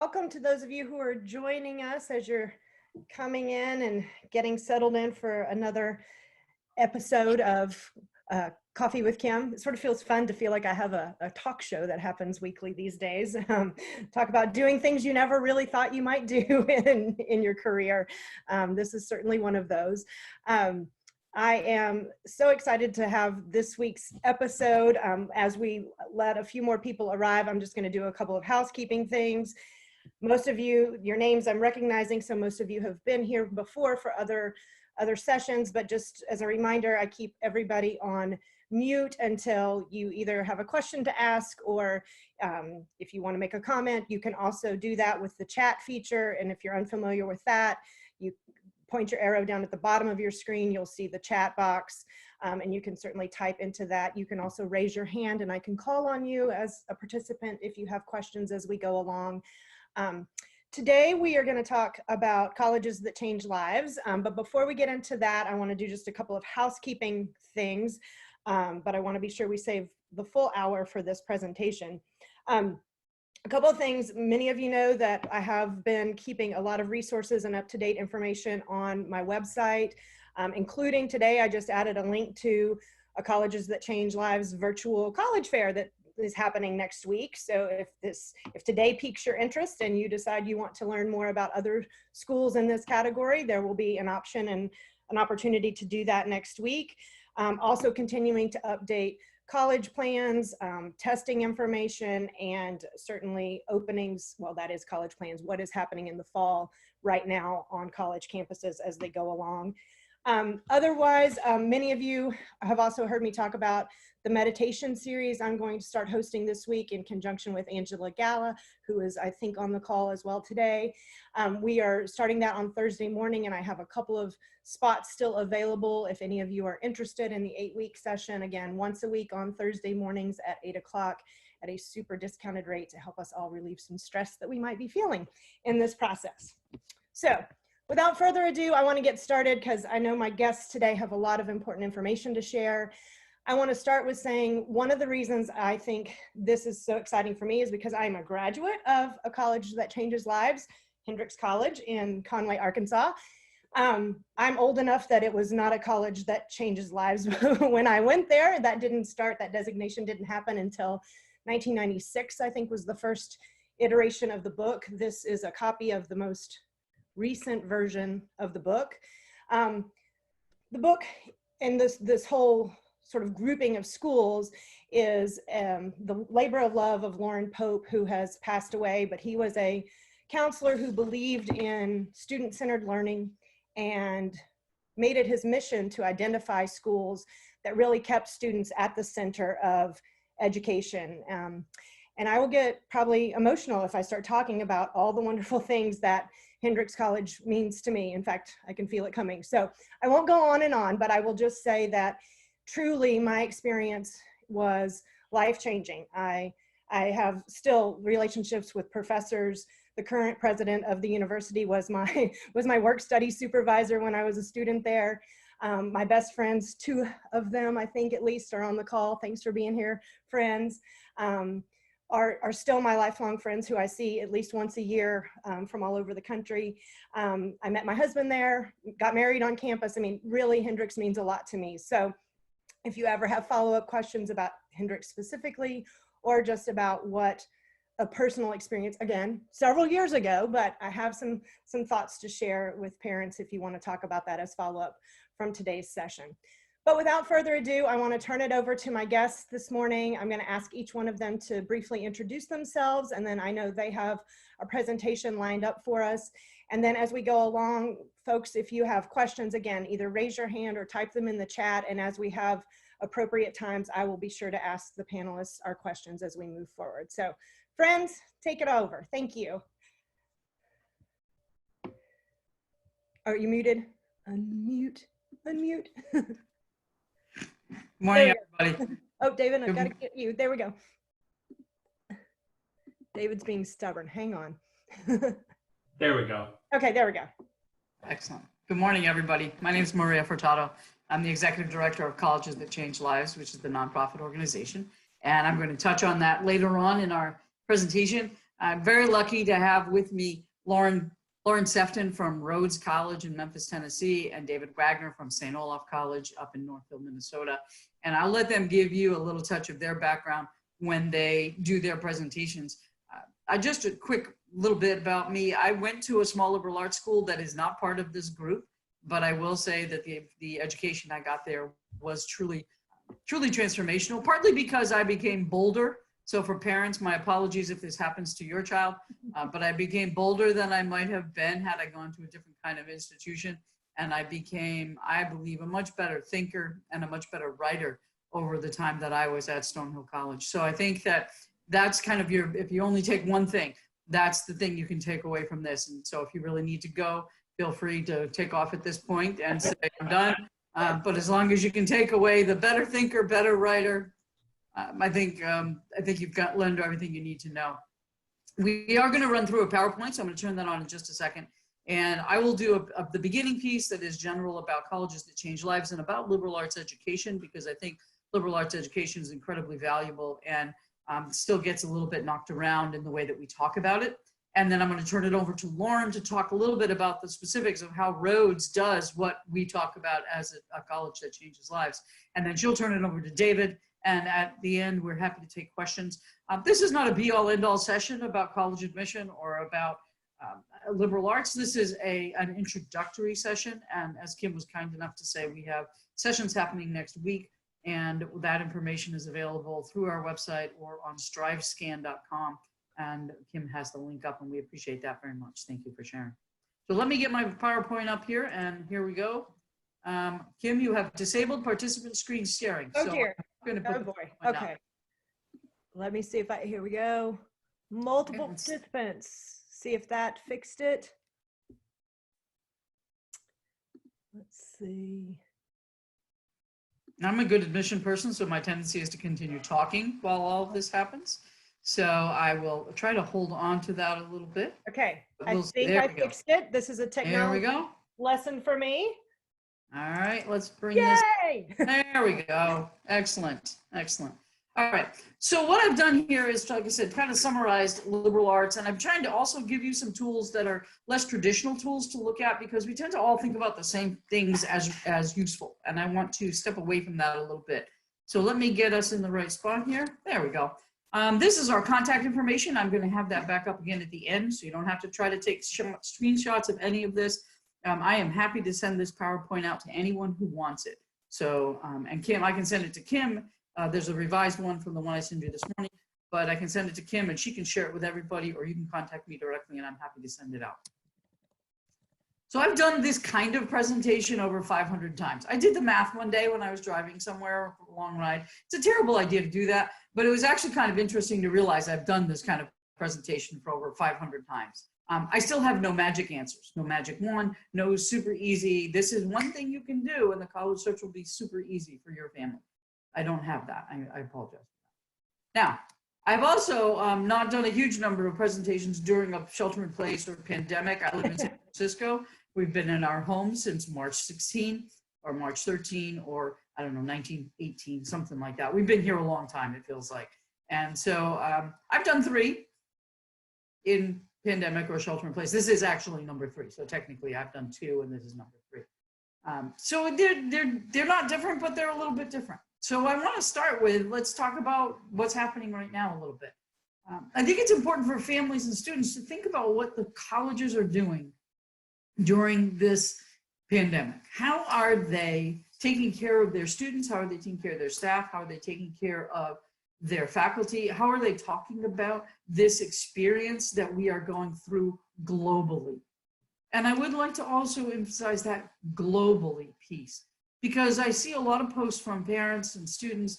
Welcome to those of you who are joining us as you're coming in and getting settled in for another episode of Coffee with Kim. It sort of feels fun to feel like I have a talk show that happens weekly these days. Talk about doing things you never really thought you might do in your career. This is certainly one of those. I am so excited to have this week's episode. As we let a few more people arrive, I'm just going to do a couple of housekeeping things. Most of you, your names I'm recognizing, so most of you have been here before for other sessions, but just as a reminder, I keep everybody on mute until you either have a question to ask or if you want to make a comment. You can also do that with the chat feature, and if you're unfamiliar with that, you point your arrow down at the bottom of your screen, you'll see the chat box, and you can certainly type into that. You can also raise your hand and I can call on you as a participant if you have questions as we go along. Today we are going to talk about colleges that change lives, but before we get into that, I want to do just a couple of housekeeping things, but I want to be sure we save the full hour for this presentation. A couple of things. Many of you know that I have been keeping a lot of resources and up-to-date information on my website, including today I just added a link to a Colleges That Change Lives virtual college fair that is happening next week. So if today piques your interest and you decide you want to learn more about other schools in this category, there will be an option and an opportunity to do that next week. Also continuing to update college plans, testing information, and certainly openings. Well, that is college plans, what is happening in the fall right now on college campuses as they go along. Otherwise, many of you have also heard me talk about the meditation series I'm going to start hosting this week in conjunction with Angela Gala, who is, I think, on the call as well today. We are starting that on Thursday morning, and I have a couple of spots still available if any of you are interested in the 8-week session. Again, once a week on Thursday mornings at 8 o'clock at a super discounted rate to help us all relieve some stress that we might be feeling in this process. So, without further ado, I want to get started because I know my guests today have a lot of important information to share. I want to start with saying one of the reasons I think this is so exciting for me is because I'm a graduate of a college that changes lives, Hendrix College in Conway, Arkansas. I'm old enough that it was not a college that changes lives when I went there. That designation didn't happen until 1996, I think, was the first iteration of the book. This is a copy of the most recent version of the book. The book and this whole sort of grouping of schools is the labor of love of Lauren Pope, who has passed away, but he was a counselor who believed in student-centered learning and made it his mission to identify schools that really kept students at the center of education. And I will get probably emotional if I start talking about all the wonderful things that Hendrix College means to me. In fact, I can feel it coming. So I won't go on and on, but I will just say that truly my experience was life-changing. I have still relationships with professors. The current president of the university was my work study supervisor when I was a student there. My best friends, 2 of them, I think at least, are on the call. Thanks for being here, friends. Are still my lifelong friends who I see at least once a year from all over the country. I met my husband there, got married on campus. I mean, really, Hendrix means a lot to me. So if you ever have follow-up questions about Hendrix specifically, or just about what a personal experience, again, several years ago, but I have some thoughts to share with parents if you want to talk about that as follow-up from today's session. But without further ado, I want to turn it over to my guests this morning. I'm going to ask each one of them to briefly introduce themselves, and then I know they have a presentation lined up for us. And then as we go along, folks, if you have questions, again, either raise your hand or type them in the chat, and as we have appropriate times, I will be sure to ask the panelists our questions as we move forward. So, friends, take it over. Thank you. Are you muted? Unmute, unmute. Morning, everybody. Oh, David, I've got to get you. There we go. David's being stubborn. Hang on. There we go. Okay, there we go. Excellent. Good morning, everybody. My name is Maria Furtado. I'm the Executive Director of Colleges That Change Lives, which is the nonprofit organization. And I'm going to touch on that later on in our presentation. I'm very lucky to have with me Lauren Sefton from Rhodes College in Memphis, Tennessee, and David Wagner from St. Olaf College up in Northfield, Minnesota. And I'll let them give you a little touch of their background when they do their presentations. Just a quick little bit about me. I went to a small liberal arts school that is not part of this group, but I will say that the education I got there was truly transformational, partly because I became bolder. So for parents, my apologies if this happens to your child, but I became bolder than I might have been had I gone to a different kind of institution. And I became, I believe, a much better thinker and a much better writer over the time that I was at Stonehill College. So I think that that's kind of if you only take one thing, that's the thing you can take away from this. And so if you really need to go, feel free to take off at this point and say, I'm done. But as long as you can take away the better thinker, better writer, I think you've learned everything you need to know. We are going to run through a PowerPoint, so I'm going to turn that on in just a second. And I will do the beginning piece that is general about colleges that change lives and about liberal arts education, because I think liberal arts education is incredibly valuable and still gets a little bit knocked around in the way that we talk about it. And then I'm going to turn it over to Lauren to talk a little bit about the specifics of how Rhodes does what we talk about as a college that changes lives. And then she'll turn it over to David. And at the end, we're happy to take questions. This is not a be-all, end-all session about college admission or about liberal arts. This is an introductory session. And as Kim was kind enough to say, we have sessions happening next week. And that information is available through our website or on strivescan.com. And Kim has the link up, and we appreciate that very much. Thank you for sharing. So let me get my PowerPoint up here, and here we go. Kim, you have disabled participant screen sharing. Oh, so dear. I'm Oh, boy. Okay. Let me see if here we go. Multiple participants. See if that fixed it. Let's see. I'm a good admission person, so my tendency is to continue talking while all of this happens. So I will try to hold on to that a little bit. Okay, I think I fixed it. This is a technology lesson for me. All right, let's bring this. There we go. Excellent, excellent. All right, so what I've done here is, like I said, kind of summarized liberal arts, and I'm trying to also give you some tools that are less traditional tools to look at, because we tend to all think about the same things as useful, and I want to step away from that a little bit. So let me get us in the right spot here. There we go. This is our contact information. I'm going to have that back up again at the end, so you don't have to try to take screenshots of any of this. I am happy to send this PowerPoint out to anyone who wants it. So, and Kim, I can send it to Kim. There's a revised one from the one I sent you this morning, but I can send it to Kim and she can share it with everybody, or you can contact me directly and I'm happy to send it out. So I've done this kind of presentation over 500 times. I did the math one day when I was driving somewhere for a long ride. It's a terrible idea to do that, but it was actually kind of interesting to realize I've done this kind of presentation for over 500 times. I still have no magic answers, no magic one, no super easy. This is one thing you can do and the college search will be super easy for your family. I don't have that. I apologize. Now, I've also not done a huge number of presentations during a shelter-in-place or pandemic. I live in San Francisco. We've been in our home since March 16 or March 13 or I don't know, 1918, something like that. We've been here a long time, it feels like. And so I've done 3 in pandemic or shelter-in-place. This is actually number 3. So technically I've done 2 and this is number 3. So they're not different, but they're a little bit different. So I want to start with, let's talk about what's happening right now a little bit. I think it's important for families and students to think about what the colleges are doing during this pandemic. How are they taking care of their students? How are they taking care of their staff? How are they taking care of their faculty? How are they talking about this experience that we are going through globally? And I would like to also emphasize that globally piece, because I see a lot of posts from parents and students.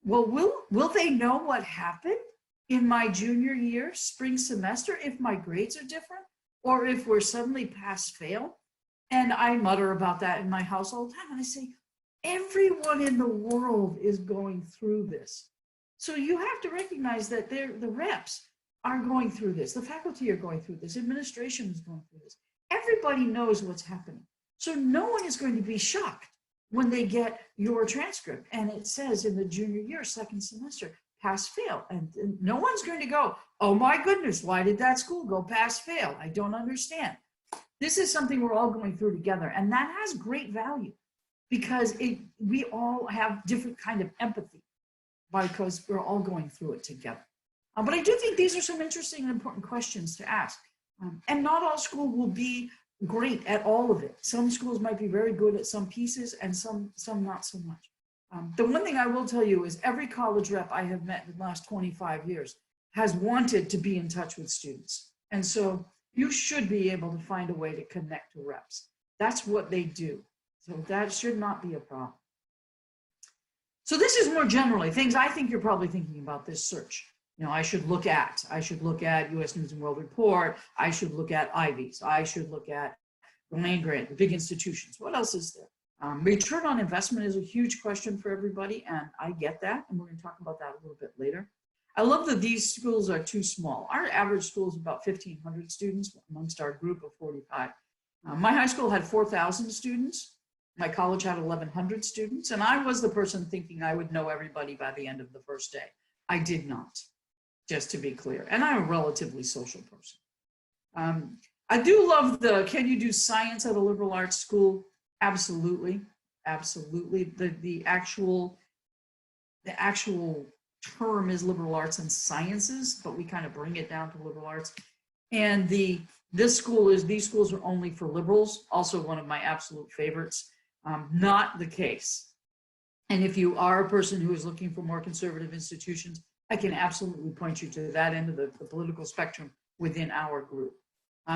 Well, will they know what happened in my junior year, spring semester, if my grades are different, or if we're suddenly pass fail? And I mutter about that in my house all the time. And I say, everyone in the world is going through this. So you have to recognize that the reps are going through this. The faculty are going through this. Administration is going through this. Everybody knows what's happening. So no one is going to be shocked when they get your transcript and it says in the junior year, second semester, pass fail. And no one's going to go, oh my goodness, why did that school go pass fail? I don't understand. This is something we're all going through together, and that has great value because we all have different kind of empathy because we're all going through it together. But I do think these are some interesting and important questions to ask. And not all school will be great at all of it. Some schools might be very good at some pieces and some not so much. The one thing I will tell you is every college rep I have met in the last 25 years has wanted to be in touch with students. And so you should be able to find a way to connect to reps. That's what they do. So that should not be a problem. So this is more generally things I think you're probably thinking about this search. You know, I should look at US News and World Report. I should look at Ivies. I should look at the land grant, the big institutions. What else is there? Return on investment is a huge question for everybody, and I get that, and we're going to talk about that a little bit later. I love that these schools are too small. Our average school is about 1,500 students amongst our group of 45. My high school had 4,000 students. My college had 1,100 students, and I was the person thinking I would know everybody by the end of the first day. I did not, just to be clear, and I'm a relatively social person. I do love can you do science at a liberal arts school? Absolutely, absolutely. The actual term is liberal arts and sciences, but we kind of bring it down to liberal arts. And these schools are only for liberals, also one of my absolute favorites. Not the case. And if you are a person who is looking for more conservative institutions, I can absolutely point you to that end of the political spectrum within our group.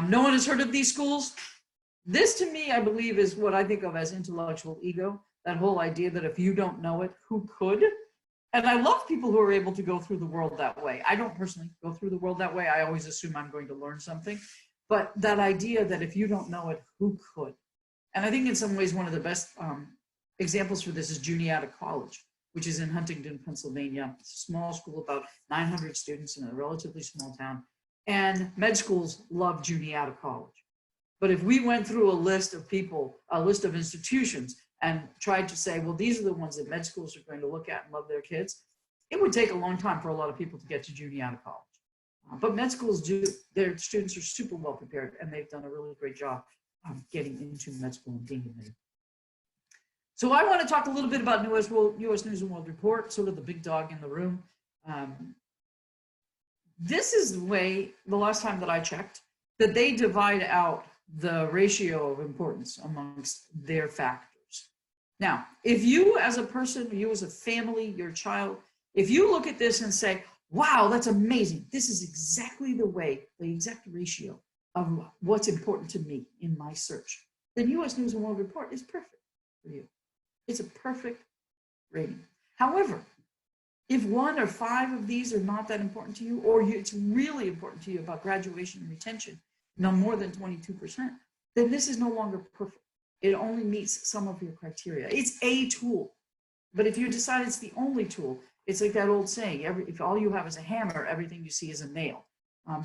No one has heard of these schools. This, to me, I believe, is what I think of as intellectual ego, that whole idea that if you don't know it, who could? And I love people who are able to go through the world that way. I don't personally go through the world that way. I always assume I'm going to learn something. But that idea that if you don't know it, who could? And I think in some ways, one of the best examples for this is Juniata College, which is in Huntington, Pennsylvania. It's a small school, about 900 students in a relatively small town. And med schools love Juniata College. But if we went through a list of people, a list of institutions, and tried to say, well, these are the ones that med schools are going to look at and love their kids, it would take a long time for a lot of people to get to Juniata College. But med schools their students are super well prepared, and they've done a really great job getting into med school and being admitted. So I want to talk a little bit about US News and World Report, sort of the big dog in the room. This is the way, the last time that I checked, that they divide out the ratio of importance amongst their factors. Now, if you as a person, you as a family, your child, if you look at this and say, wow, that's amazing, this is exactly the exact ratio of what's important to me in my search, then US News and World Report is perfect for you. It's a perfect rating. However, if 1 or 5 of these are not that important to you, or it's really important to you about graduation and retention, no more than 22%, then this is no longer perfect. It only meets some of your criteria. It's a tool. But if you decide it's the only tool, it's like that old saying, if all you have is a hammer, everything you see is a nail.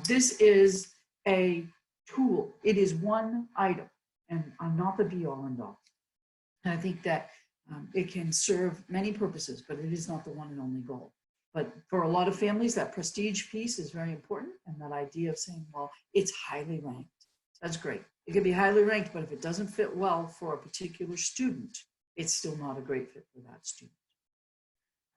This is a tool. It is one item, and I'm not the be-all and all. And I think that it can serve many purposes, but it is not the one and only goal. But for a lot of families, that prestige piece is very important, and that idea of saying, well, it's highly ranked. That's great. It can be highly ranked, but if it doesn't fit well for a particular student, it's still not a great fit for that student.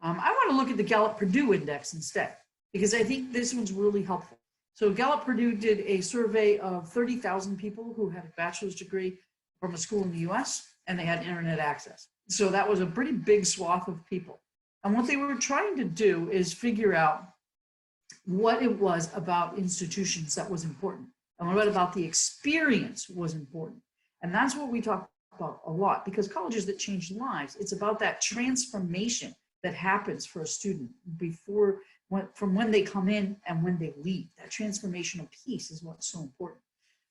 I want to look at the Gallup-Purdue Index instead, because I think this one's really helpful. So Gallup-Purdue did a survey of 30,000 people who had a bachelor's degree from a school in the US, and they had internet access. So that was a pretty big swath of people. And what they were trying to do is figure out what it was about institutions that was important, and what about the experience was important. And that's what we talk about a lot, because colleges that change lives, it's about that transformation that happens for a student from when they come in and when they leave. That transformational piece is what's so important.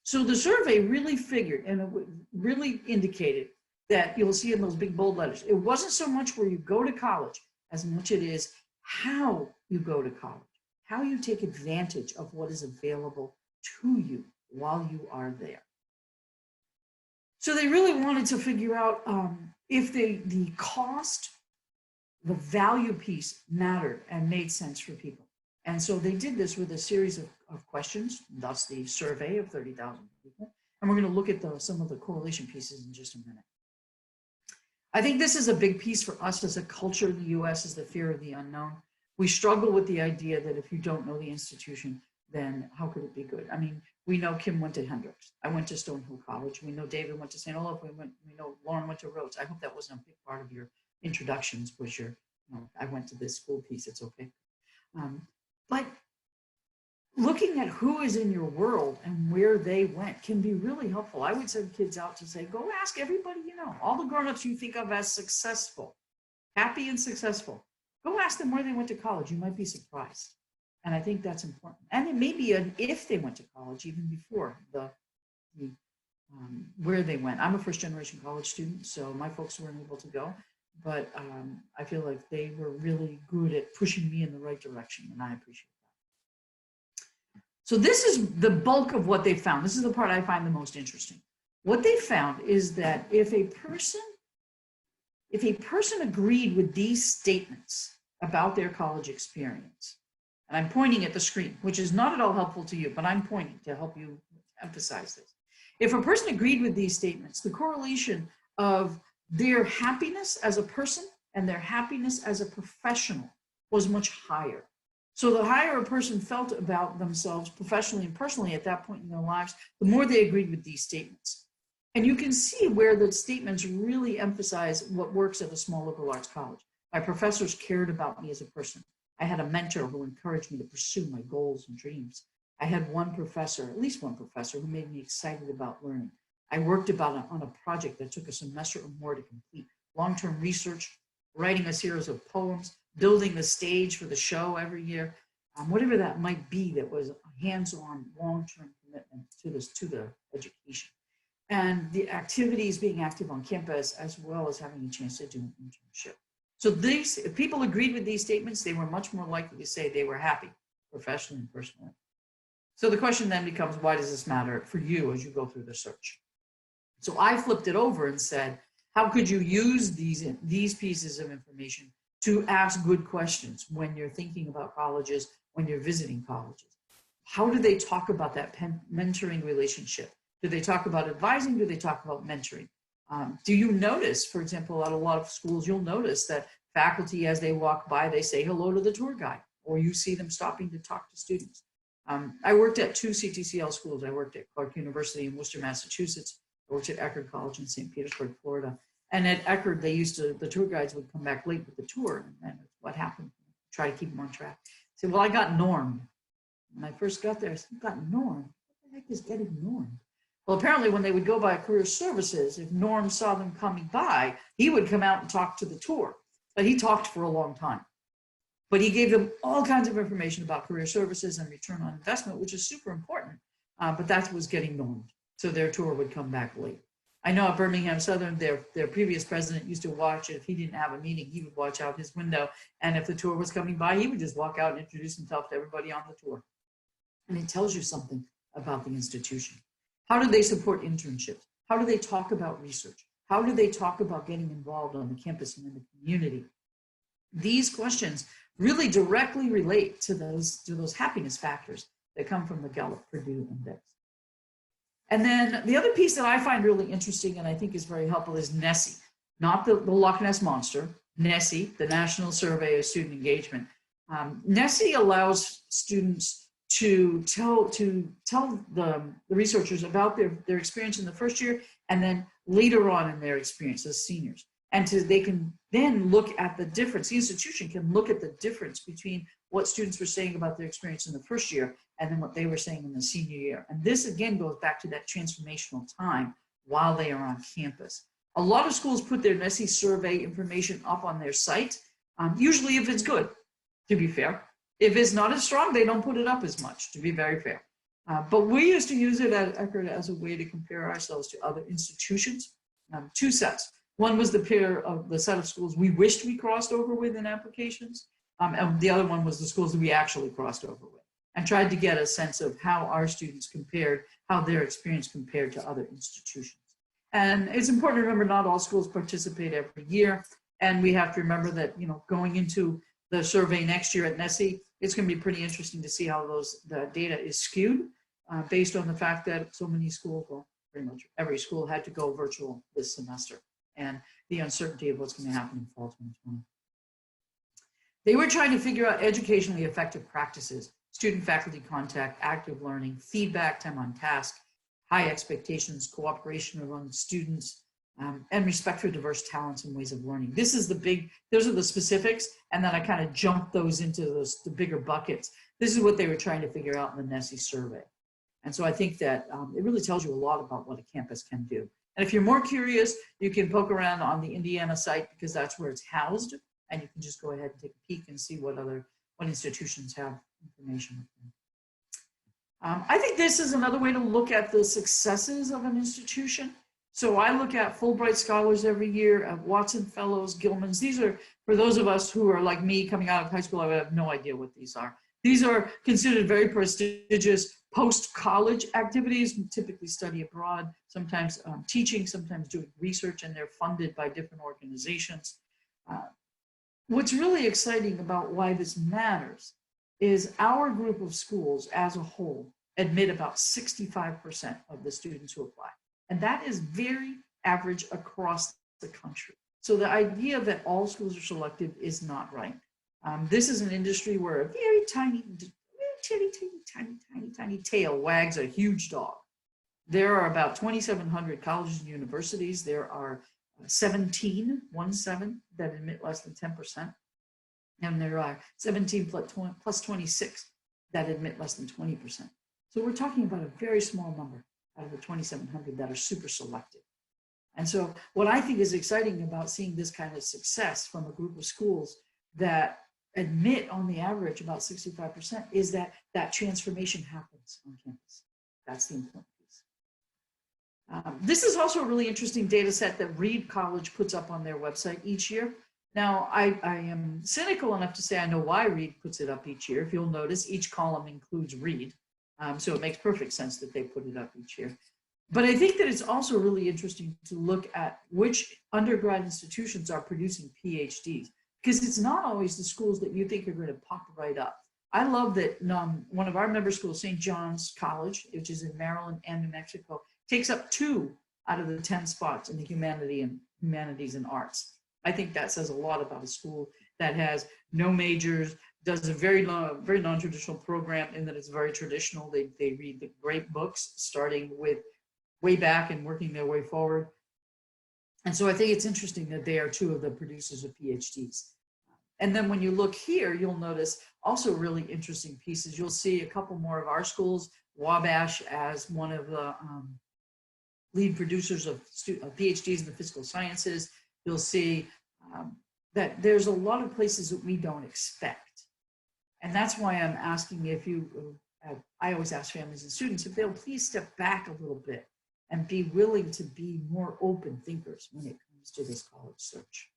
So the survey really figured, and it really indicated that you'll see in those big bold letters, it wasn't so much where you go to college as much it is how you go to college, how you take advantage of what is available to you while you are there. So they really wanted to figure out if the cost, the value piece mattered and made sense for people. And so they did this with a series of questions, thus the survey of 30,000 people. And we're going to look at some of the correlation pieces in just a minute. I think this is a big piece for us as a culture in the US, is the fear of the unknown. We struggle with the idea that if you don't know the institution, then how could it be good? I mean, we know Kim went to Hendrix. I went to Stonehill College. We know David went to St. Olaf. We know Lauren went to Rhodes. I hope that wasn't a big part of your introductions, was your, I went to this school piece, it's okay. But looking at who is in your world and where they went can be really helpful. I would send kids out to say, go ask everybody you know, all the grown-ups you think of as successful, happy and successful. Go ask them where they went to college. You might be surprised. And I think that's important. And it may be an if they went to college even before where they went. I'm a first-generation college student, so my folks weren't able to go. But I feel like they were really good at pushing me in the right direction, and I appreciate that. So this is the bulk of what they found. This is the part I find the most interesting. What they found is that if a person agreed with these statements about their college experience, and I'm pointing at the screen, which is not at all helpful to you, but I'm pointing to help you emphasize this. If a person agreed with these statements, the correlation of their happiness as a person and their happiness as a professional was much higher. So the higher a person felt about themselves professionally and personally at that point in their lives, the more they agreed with these statements. And you can see where the statements really emphasize what works at a small liberal arts college. My professors cared about me as a person. I had a mentor who encouraged me to pursue my goals and dreams. I had one professor, at least one professor, who made me excited about learning. I worked on a project that took a semester or more to complete. Long-term research, writing a series of poems, building the stage for the show every year, whatever that might be, that was a hands-on, long-term commitment to the education. And the activities, being active on campus, as well as having a chance to do an internship. So if people agreed with these statements, they were much more likely to say they were happy, professionally and personally. So the question then becomes, why does this matter for you as you go through the search? So I flipped it over and said, how could you use these pieces of information to ask good questions when you're thinking about colleges, when you're visiting colleges? How do they talk about that mentoring relationship? Do they talk about advising? Do they talk about mentoring? Do you notice, for example, at a lot of schools, you'll notice that faculty, as they walk by, they say hello to the tour guide, or you see them stopping to talk to students. I worked at 2 CTCL schools. I worked at Clark University in Worcester, Massachusetts. I worked at Eckerd College in St. Petersburg, Florida. And at Eckerd, the tour guides would come back late with the tour. And what happened? Try to keep them on track. I said, well, I got normed. When I first got there, I said, got normed? What the heck is getting normed? Well, apparently when they would go by career services, if Norm saw them coming by, he would come out and talk to the tour. But he talked for a long time. But he gave them all kinds of information about career services and return on investment, which is super important. But that was getting normed. So their tour would come back late. I know at Birmingham Southern, their previous president used to watch it. If he didn't have a meeting, he would watch out his window. And if the tour was coming by, he would just walk out and introduce himself to everybody on the tour. And it tells you something about the institution. How do they support internships? How do they talk about research? How do they talk about getting involved on the campus and in the community? These questions really directly relate to those happiness factors that come from the Gallup-Purdue Index. And then the other piece that I find really interesting and I think is very helpful is NSSE, not the Loch Ness Monster, NSSE, the National Survey of Student Engagement. NSSE allows students to tell the researchers about their experience in the first year and then later on in their experience as seniors. And they can then look at the difference. The institution can look at the difference between what students were saying about their experience in the first year and then what they were saying in the senior year. And this again goes back to that transformational time while they are on campus. A lot of schools put their NSSE survey information up on their site, usually if it's good, to be fair. If it's not as strong, they don't put it up as much, to be very fair. But we used to use it at Eckerd as a way to compare ourselves to other institutions. 2 sets. One was the set of schools we wished we crossed over with in applications. And the other one was the schools that we actually crossed over with and tried to get a sense of how our students compared, how their experience compared to other institutions. And it's important to remember not all schools participate every year. And we have to remember that, going into the survey next year at NSSE, it's going to be pretty interesting to see how the data is skewed based on the fact that so many schools, well, pretty much every school had to go virtual this semester, and the uncertainty of what's going to happen in fall 2020. They were trying to figure out educationally effective practices, student-faculty contact, active learning, feedback, time on task, high expectations, cooperation among students, and respect for diverse talents and ways of learning. This is those are the specifics, and then I kind of jumped those into the bigger buckets. This is what they were trying to figure out in the NSSE survey. And so I think that it really tells you a lot about what a campus can do. And if you're more curious, you can poke around on the Indiana site, because that's where it's housed, and you can just go ahead and take a peek and see what institutions have information. I think this is another way to look at the successes of an institution. So I look at Fulbright Scholars every year, at Watson Fellows, Gilman's. These are, for those of us who are like me coming out of high school, I have no idea what these are. These are considered very prestigious post-college activities, typically study abroad, sometimes teaching, sometimes doing research, and they're funded by different organizations. What's really exciting about why this matters is our group of schools as a whole admit about 65% of the students who apply. And that is very average across the country. So the idea that all schools are selective is not right. This is an industry where a very tiny tail wags a huge dog. There are about 2,700 colleges and universities. There are 17 that admit less than 10%. And there are 17 plus 26 that admit less than 20%. So we're talking about a very small number out of the 2,700 that are super selective. And so what I think is exciting about seeing this kind of success from a group of schools that admit on the average about 65% is that that transformation happens on campus. That's the important piece. This is also a really interesting data set that Reed College puts up on their website each year. Now, I am cynical enough to say I know why Reed puts it up each year. If you'll notice, each column includes Reed. So it makes perfect sense that they put it up each year. But I think that it's also really interesting to look at which undergrad institutions are producing PhDs, because it's not always the schools that you think are going to pop right up. I love that one of our member schools, St. John's College, which is in Maryland and New Mexico, takes up 2 out of the 10 spots in the humanities and arts. I think that says a lot about a school that has no majors, does a very non-traditional program in that it's very traditional. They read the great books, starting with way back and working their way forward. And so I think it's interesting that they are 2 of the producers of PhDs. And then when you look here, you'll notice also really interesting pieces. You'll see a couple more of our schools, Wabash as one of the lead producers of PhDs in the physical sciences. You'll see that there's a lot of places that we don't expect. And that's why I'm asking if I always ask families and students if they'll please step back a little bit and be willing to be more open thinkers when it comes to this college search.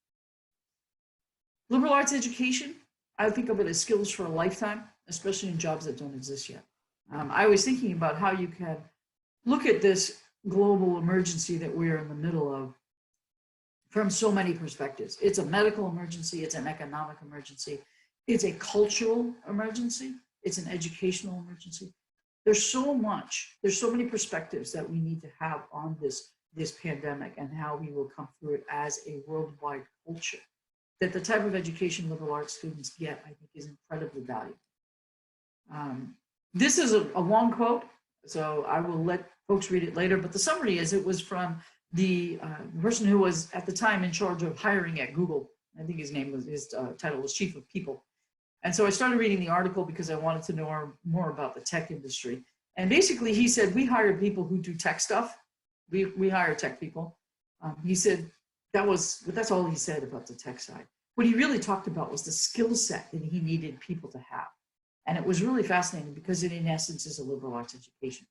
Liberal arts education, I think of it as skills for a lifetime, especially in jobs that don't exist yet. I was thinking about how you can look at this global emergency that we're in the middle of from so many perspectives. It's a medical emergency, it's an economic emergency, it's a cultural emergency, it's an educational emergency. There's so many perspectives that we need to have on this pandemic and how we will come through it as a worldwide culture. That the type of education liberal arts students get, I think, is incredibly valuable. This is a long quote, so I will let folks read it later, but the summary is it was from the person who was at the time in charge of hiring at Google. I think his title was Chief of People. And so I started reading the article because I wanted to know more about the tech industry. And basically he said, we hire people who do tech stuff. We hire tech people. He said, that's all he said about the tech side. What he really talked about was the skill set that he needed people to have. And it was really fascinating because it, in essence, is a liberal arts education.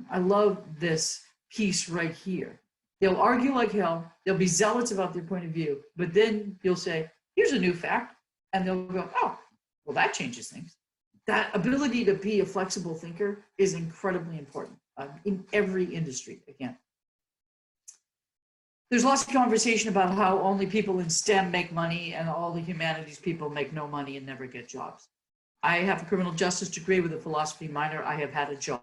I love this piece right here. They'll argue like hell. They'll be zealots about their point of view. But then you'll say, here's a new fact. And they'll go, oh, well, that changes things. That ability to be a flexible thinker is incredibly important in every industry, again. There's lots of conversation about how only people in STEM make money and all the humanities people make no money and never get jobs. I have a criminal justice degree with a philosophy minor. I have had a job.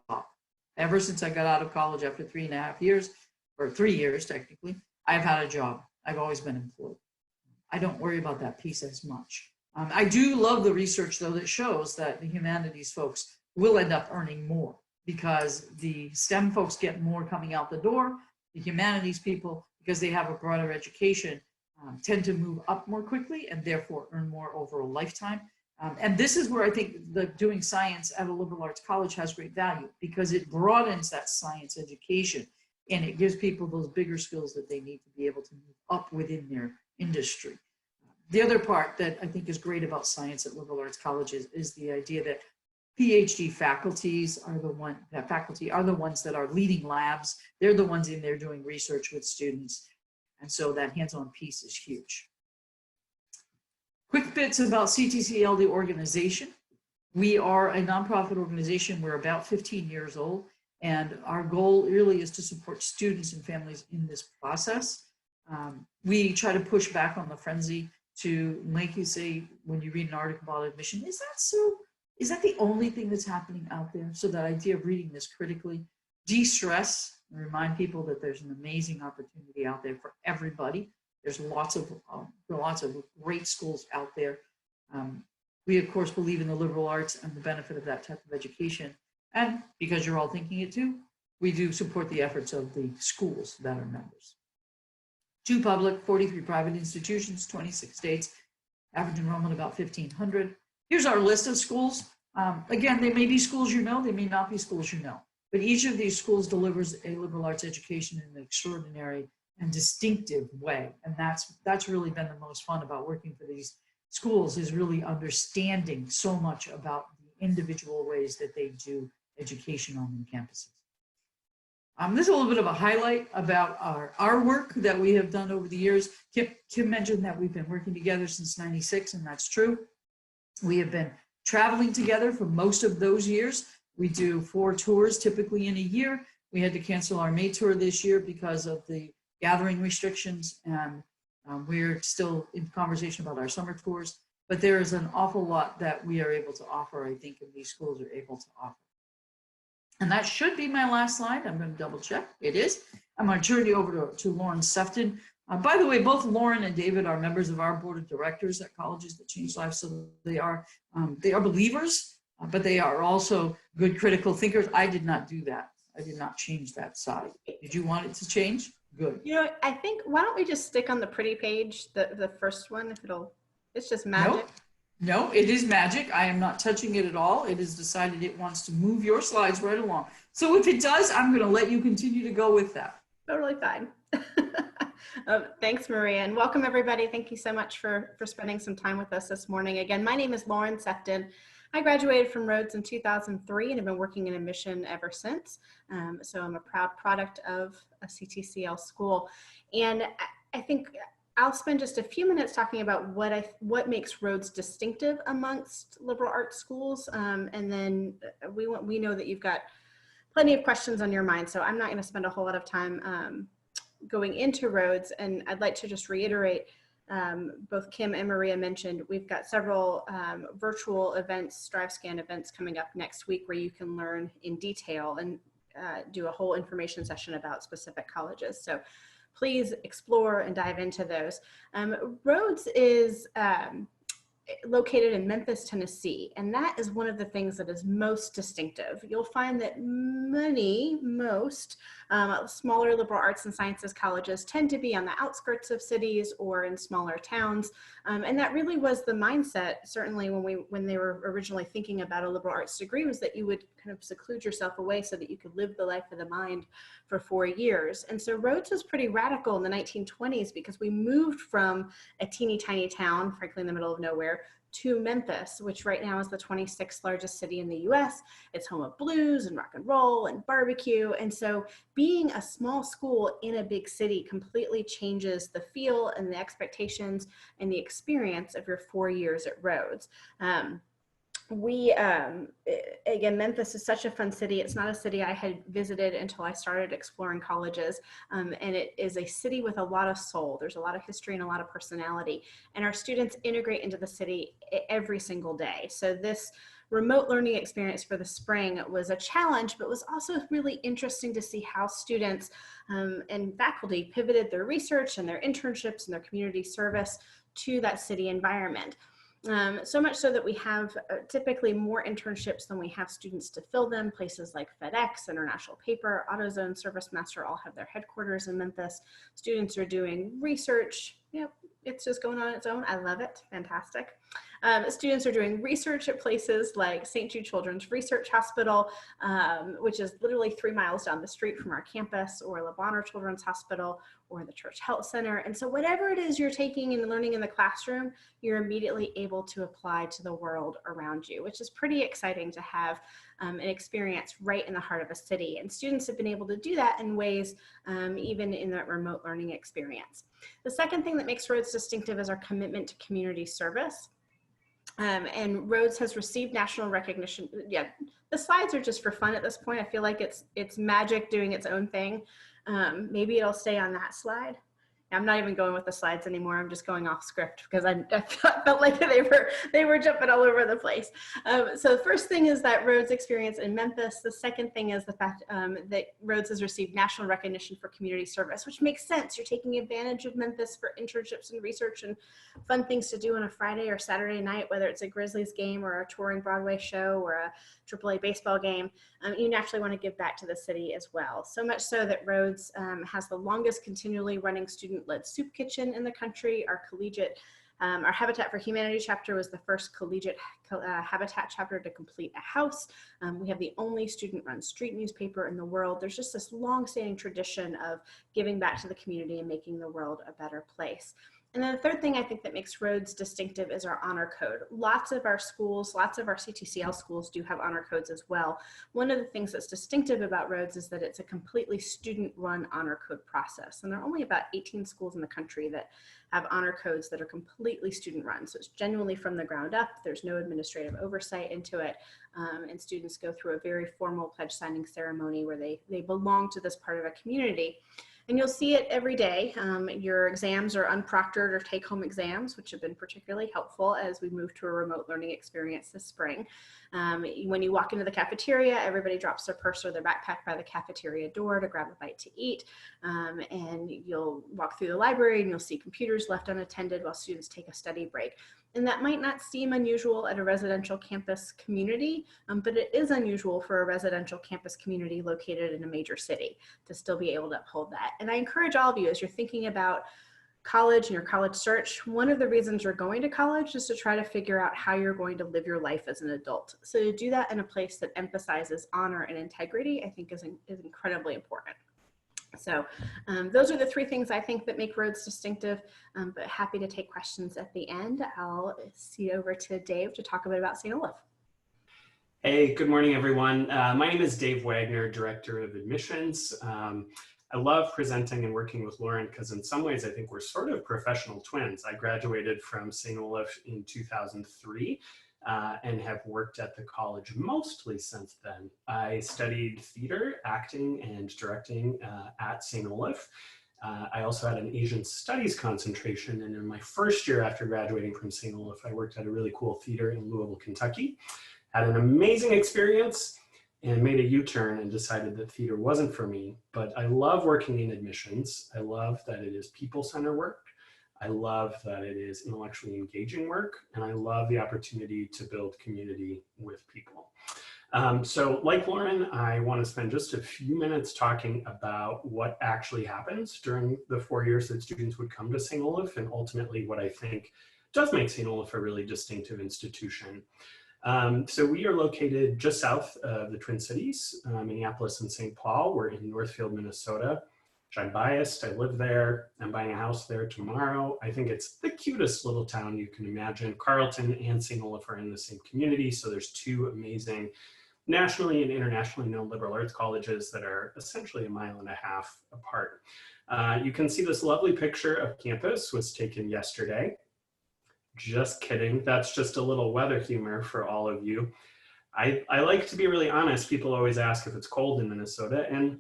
Ever since I got out of college after 3.5 years, or 3 years technically, I've had a job. I've always been employed. I don't worry about that piece as much. I do love the research, though, that shows that the humanities folks will end up earning more because the STEM folks get more coming out the door. The humanities people, because they have a broader education, tend to move up more quickly and therefore earn more over a lifetime. And this is where I think doing science at a liberal arts college has great value because it broadens that science education and it gives people those bigger skills that they need to be able to move up within their industry. The other part that I think is great about science at liberal arts colleges is the idea that PhD faculties are the ones that are leading labs. They're the ones in there doing research with students. And so that hands-on piece is huge. Quick bits about CTCL, the organization. We are a nonprofit organization. We're about 15 years old. And our goal really is to support students and families in this process. We try to push back on the frenzy to make you say, when you read an article about admission, is that so? Is that the only thing that's happening out there? So that idea of reading this critically, de-stress, and remind people that there's an amazing opportunity out there for everybody. There's lots of great schools out there. We, of course, believe in the liberal arts and the benefit of that type of education. And because you're all thinking it too, we do support the efforts of the schools that are members. 2 public, 43 private institutions, 26 states, average enrollment about 1,500. Here's our list of schools. Again, they may be schools you know, they may not be schools you know, but each of these schools delivers a liberal arts education in an extraordinary and distinctive way. And that's really been the most fun about working for these schools, is really understanding so much about the individual ways that they do education on the campuses. This is a little bit of a highlight about our work that we have done over the years. Kim mentioned that we've been working together since '96, and that's true. We have been traveling together for most of those years. We do 4 tours typically in a year. We had to cancel our May tour this year because of the gathering restrictions, and we're still in conversation about our summer tours. But there is an awful lot that we are able to offer, I think, and these schools are able to offer. And that should be my last slide. I'm going to double check. It is. I'm going to turn you over to Lauren Sefton. By the way, both Lauren and David are members of our board of directors at colleges that change lives. So they are believers, but they are also good critical thinkers. I did not do that. I did not change that side. Did you want it to change? Good. You know, I think, why don't we just stick on the pretty page, the first one, if it's just magic. No, it is magic. I am not touching it at all. It has decided it wants to move your slides right along. So if it does, I'm going to let you continue to go with that. Totally fine. Thanks, Maria, and welcome everybody. Thank you so much for spending some time with us this morning. Again, my name is Lauren Sefton. I graduated from Rhodes in 2003 and have been working in admission ever since. So I'm a proud product of a CTCL school. And I think I'll spend just a few minutes talking about what makes Rhodes distinctive amongst liberal arts schools. And then we know that you've got plenty of questions on your mind, so I'm not going to spend a whole lot of time going into Rhodes. And I'd like to just reiterate, both Kim and Maria mentioned, we've got several virtual events, DriveScan events coming up next week where you can learn in detail and do a whole information session about specific colleges. So please explore and dive into those. Rhodes is located in Memphis, Tennessee, and that is one of the things that is most distinctive. You'll find that most smaller liberal arts and sciences colleges tend to be on the outskirts of cities or in smaller towns, and that really was the mindset, certainly when they were originally thinking about a liberal arts degree, was that you would kind of seclude yourself away so that you could live the life of the mind for 4 years. And so Rhodes was pretty radical in the 1920s because we moved from a teeny tiny town, frankly in the middle of nowhere, to Memphis, which right now is the 26th largest city in the US. It's home of blues and rock and roll and barbecue. And so being a small school in a big city completely changes the feel and the expectations and the experience of your 4 years at Rhodes. we, again, Memphis is such a fun city. It's not a city I had visited until I started exploring colleges. And it is a city with a lot of soul. There's a lot of history and a lot of personality. And our students integrate into the city every single day. So this remote learning experience for the spring was a challenge, but was also really interesting to see how students and faculty pivoted their research and their internships and their community service to that city environment. So much so that we have typically more internships than we have students to fill them. Places like FedEx, International Paper, AutoZone, ServiceMaster all have their headquarters in Memphis. Students are doing research. Yep, it's just going on its own. I love it. Fantastic. Students are doing research at places like St. Jude Children's Research Hospital, which is literally 3 miles down the street from our campus, or Le Bonheur Children's Hospital, or the Church Health Center. And so whatever it is you're taking and learning in the classroom, you're immediately able to apply to the world around you, which is pretty exciting to have an experience right in the heart of a city. And students have been able to do that in ways even in that remote learning experience. The second thing that makes Rhodes distinctive is our commitment to community service. And Rhodes has received national recognition. Yeah, the slides are just for fun at this point. I feel like it's magic doing its own thing. Maybe it'll stay on that slide. I'm not even going with the slides anymore. I'm just going off script because I felt like they were jumping all over the place. So the first thing is that Rhodes experience in Memphis. The second thing is the fact that Rhodes has received national recognition for community service, which makes sense. You're taking advantage of Memphis for internships and research and fun things to do on a Friday or Saturday night, whether it's a Grizzlies game or a touring Broadway show or a AAA baseball game. You naturally want to give back to the city as well. So much so that Rhodes has the longest continually running student-led soup kitchen in the country. Our Habitat for Humanity chapter was the first collegiate Habitat chapter to complete a house. We have the only student-run street newspaper in the world. There's just this long-standing tradition of giving back to the community and making the world a better place. And then the third thing I think that makes Rhodes distinctive is our honor code. Lots of our schools, lots of our CTCL schools do have honor codes as well. One of the things that's distinctive about Rhodes is that it's a completely student-run honor code process. And there are only about 18 schools in the country that have honor codes that are completely student-run. So it's genuinely from the ground up. There's no administrative oversight into it. And students go through a very formal pledge signing ceremony where they belong to this part of a community. And you'll see it every day. Your exams are unproctored or take-home exams, which have been particularly helpful as we move to a remote learning experience this spring. When you walk into the cafeteria, everybody drops their purse or their backpack by the cafeteria door to grab a bite to eat. And you'll walk through the library and you'll see computers left unattended while students take a study break. And that might not seem unusual at a residential campus community, but it is unusual for a residential campus community located in a major city to still be able to uphold that. And I encourage all of you, as you're thinking about college and your college search, one of the reasons you're going to college is to try to figure out how you're going to live your life as an adult. So to do that in a place that emphasizes honor and integrity, I think is incredibly important. So those are the three things I think that make Rhodes distinctive, but happy to take questions at the end. I'll see over to Dave to talk a bit about St. Olaf. Hey, good morning, everyone. My name is Dave Wagner, Director of Admissions. I love presenting and working with Lauren because in some ways I think we're sort of professional twins. I graduated from St. Olaf in 2003. And have worked at the college mostly since then. I studied theater, acting, and directing at St. Olaf. I also had an Asian studies concentration, and in my first year after graduating from St. Olaf, I worked at a really cool theater in Louisville, Kentucky. Had an amazing experience and made a U-turn and decided that theater wasn't for me, but I love working in admissions. I love that it is people-centered work. I love that it is intellectually engaging work, and I love the opportunity to build community with people. So like Lauren, I want to spend just a few minutes talking about what actually happens during the 4 years that students would come to St. Olaf, and ultimately what I think does make St. Olaf a really distinctive institution. So we are located just south of the Twin Cities, Minneapolis and St. Paul. We're in Northfield, Minnesota. I'm biased, I live there, I'm buying a house there tomorrow. I think it's the cutest little town you can imagine. Carleton and St. Olaf are in the same community, so there's two amazing nationally and internationally known liberal arts colleges that are essentially 1.5 miles apart. You can see this lovely picture of campus was taken yesterday. Just kidding. That's just a little weather humor for all of you. I like to be really honest. People always ask if it's cold in Minnesota, and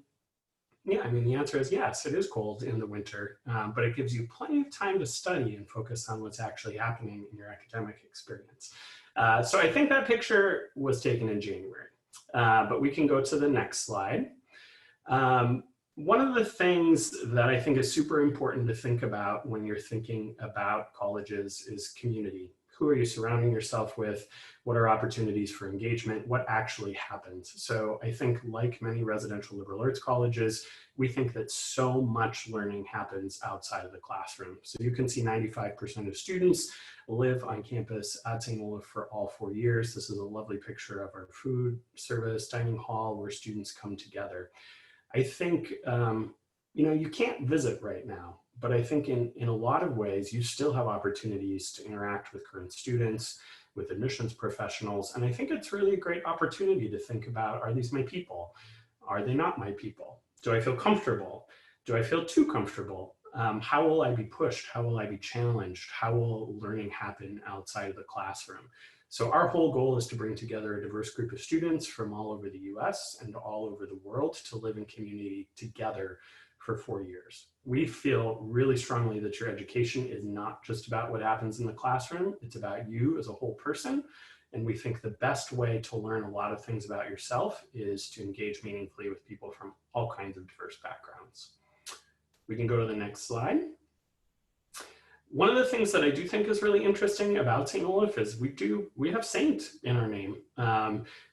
yeah, I mean, the answer is yes, it is cold in the winter, but it gives you plenty of time to study and focus on what's actually happening in your academic experience. So I think that picture was taken in January, but we can go to the next slide. One of the things that I think is super important to think about when you're thinking about colleges is community. Who are you surrounding yourself with? What are opportunities for engagement? What actually happens? So I think, like many residential liberal arts colleges, we think that so much learning happens outside of the classroom. So you can see 95% of students live on campus at St. Olaf for all 4 years. This is a lovely picture of our food service dining hall where students come together. I think, you can't visit right now, but I think in a lot of ways, you still have opportunities to interact with current students, with admissions professionals. And I think it's really a great opportunity to think about, are these my people? Are they not my people? Do I feel comfortable? Do I feel too comfortable? How will I be pushed? How will I be challenged? How will learning happen outside of the classroom? So our whole goal is to bring together a diverse group of students from all over the US and all over the world to live in community together for 4 years. We feel really strongly that your education is not just about what happens in the classroom, it's about you as a whole person. And we think the best way to learn a lot of things about yourself is to engage meaningfully with people from all kinds of diverse backgrounds. We can go to the next slide. One of the things that I do think is really interesting about St. Olaf is we have saint in our name.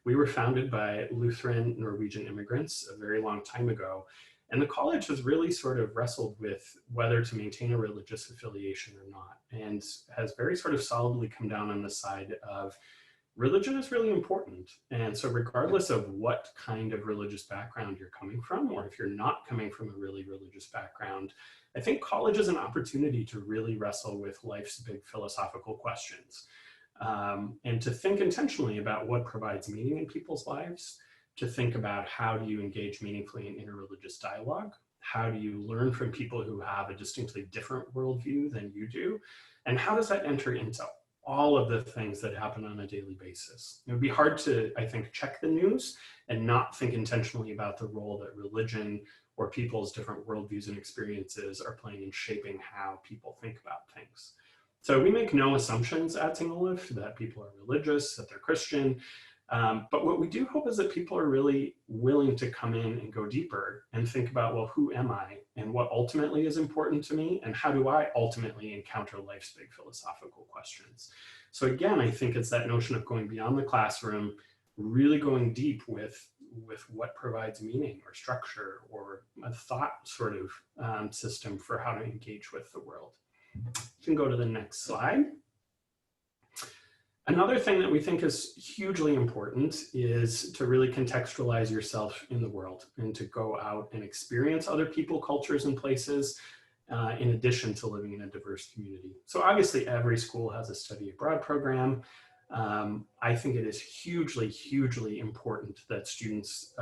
We were founded by Lutheran Norwegian immigrants a very long time ago. And the college has really sort of wrestled with whether to maintain a religious affiliation or not, and has very sort of solidly come down on the side of religion is really important. And so regardless of what kind of religious background you're coming from, or if you're not coming from a really religious background, I think college is an opportunity to really wrestle with life's big philosophical questions, and to think intentionally about what provides meaning in people's lives, to think about how do you engage meaningfully in interreligious dialogue, how do you learn from people who have a distinctly different worldview than you do, and how does that enter into all of the things that happen on a daily basis. It would be hard to, I think, check the news and not think intentionally about the role that religion or people's different worldviews and experiences are playing in shaping how people think about things. So we make no assumptions at St. Olaf that people are religious, that they're Christian, but what we do hope is that people are really willing to come in and go deeper and think about, well, who am I and what ultimately is important to me and how do I ultimately encounter life's big philosophical questions. So again, I think it's that notion of going beyond the classroom, really going deep with what provides meaning or structure or a thought sort of system for how to engage with the world. You can go to the next slide. Another thing that we think is hugely important is to really contextualize yourself in the world and to go out and experience other people, cultures, and places in addition to living in a diverse community. So obviously every school has a study abroad program. I think it is hugely, hugely important that students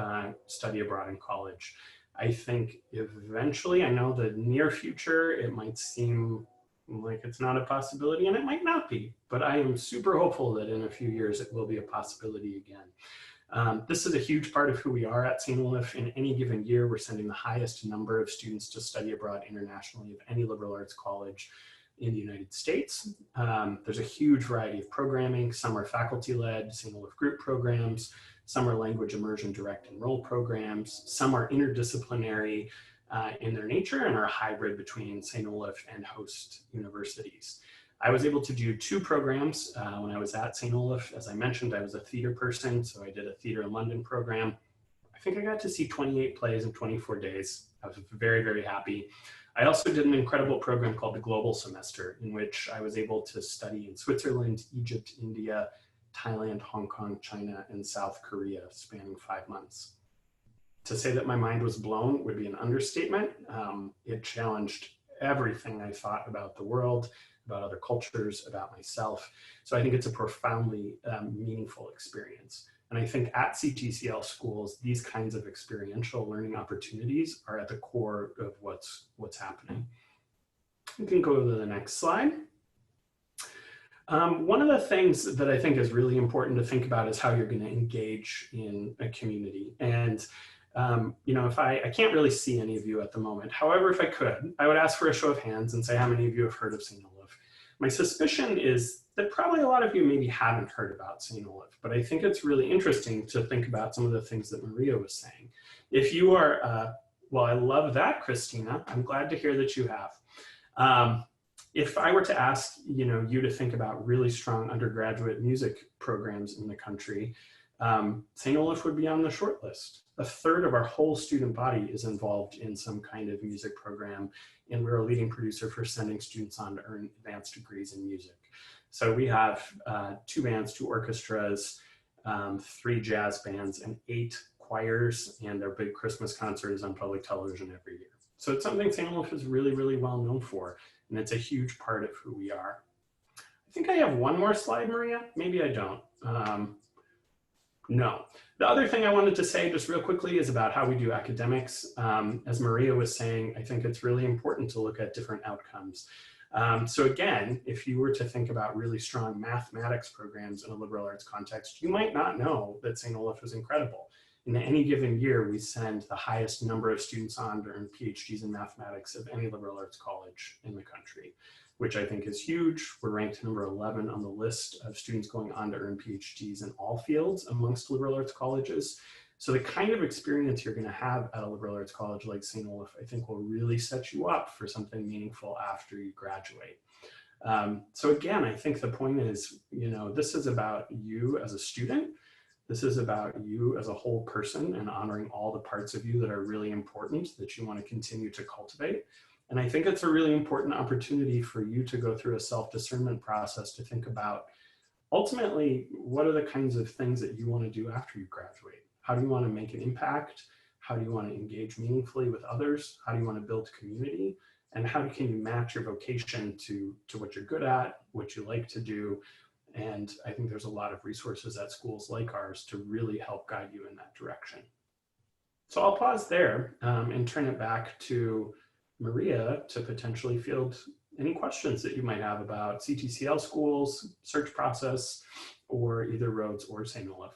study abroad in college. I think eventually, I know the near future, it might seem like it's not a possibility, and it might not be, but I am super hopeful that in a few years it will be a possibility again. This is a huge part of who we are at St. Olaf. In any given year, we're sending the highest number of students to study abroad internationally of any liberal arts college in the United States. There's a huge variety of programming. Some are faculty-led, St. Olaf group programs. Some are language immersion direct enroll programs. Some are interdisciplinary in their nature and are a hybrid between St. Olaf and host universities. I was able to do 2 programs when I was at St. Olaf. As I mentioned, I was a theater person, so I did a Theater in London program. I think I got to see 28 plays in 24 days. I was very, very happy. I also did an incredible program called the Global Semester, in which I was able to study in Switzerland, Egypt, India, Thailand, Hong Kong, China, and South Korea, spanning 5 months. To say that my mind was blown would be an understatement. It challenged everything I thought about the world, about other cultures, about myself. So I think it's a profoundly meaningful experience. And I think at CTCL schools, these kinds of experiential learning opportunities are at the core of what's happening. You can go to the next slide. One of the things that I think is really important to think about is how you're going to engage in a community. And, if I can't really see any of you at the moment. However, if I could, I would ask for a show of hands and say how many of you have heard of St. Olaf. My suspicion is that probably a lot of you maybe haven't heard about St. Olaf, but I think it's really interesting to think about some of the things that Maria was saying. If you are, well, I love that, Christina. I'm glad to hear that you have. If I were to ask, you to think about really strong undergraduate music programs in the country, St. Olaf would be on the short list. A third of our whole student body is involved in some kind of music program, and we're a leading producer for sending students on to earn advanced degrees in music. So we have 2 bands, 2 orchestras, 3 jazz bands, and 8 choirs, and our big Christmas concert is on public television every year. So it's something St. Olaf is really, really well known for, and it's a huge part of who we are. I think I have one more slide, Maria. Maybe I don't. No. The other thing I wanted to say just real quickly is about how we do academics. As Maria was saying, I think it's really important to look at different outcomes. So again, if you were to think about really strong mathematics programs in a liberal arts context, you might not know that St. Olaf is incredible. In any given year, we send the highest number of students on to earn PhDs in mathematics of any liberal arts college in the country, which I think is huge. We're ranked number 11 on the list of students going on to earn PhDs in all fields amongst liberal arts colleges. So the kind of experience you're going to have at a liberal arts college like St. Olaf, I think will really set you up for something meaningful after you graduate. So again, I think the point is, this is about you as a student. This is about you as a whole person and honoring all the parts of you that are really important that you want to continue to cultivate. And I think it's a really important opportunity for you to go through a self-discernment process to think about, ultimately, what are the kinds of things that you want to do after you graduate? How do you want to make an impact? How do you want to engage meaningfully with others? How do you want to build community? And how can you match your vocation to what you're good at, what you like to do? And I think there's a lot of resources at schools like ours to really help guide you in that direction. So I'll pause there and turn it back to Maria to potentially field any questions that you might have about CTCL schools, search process, or either Rhodes or St. Olaf.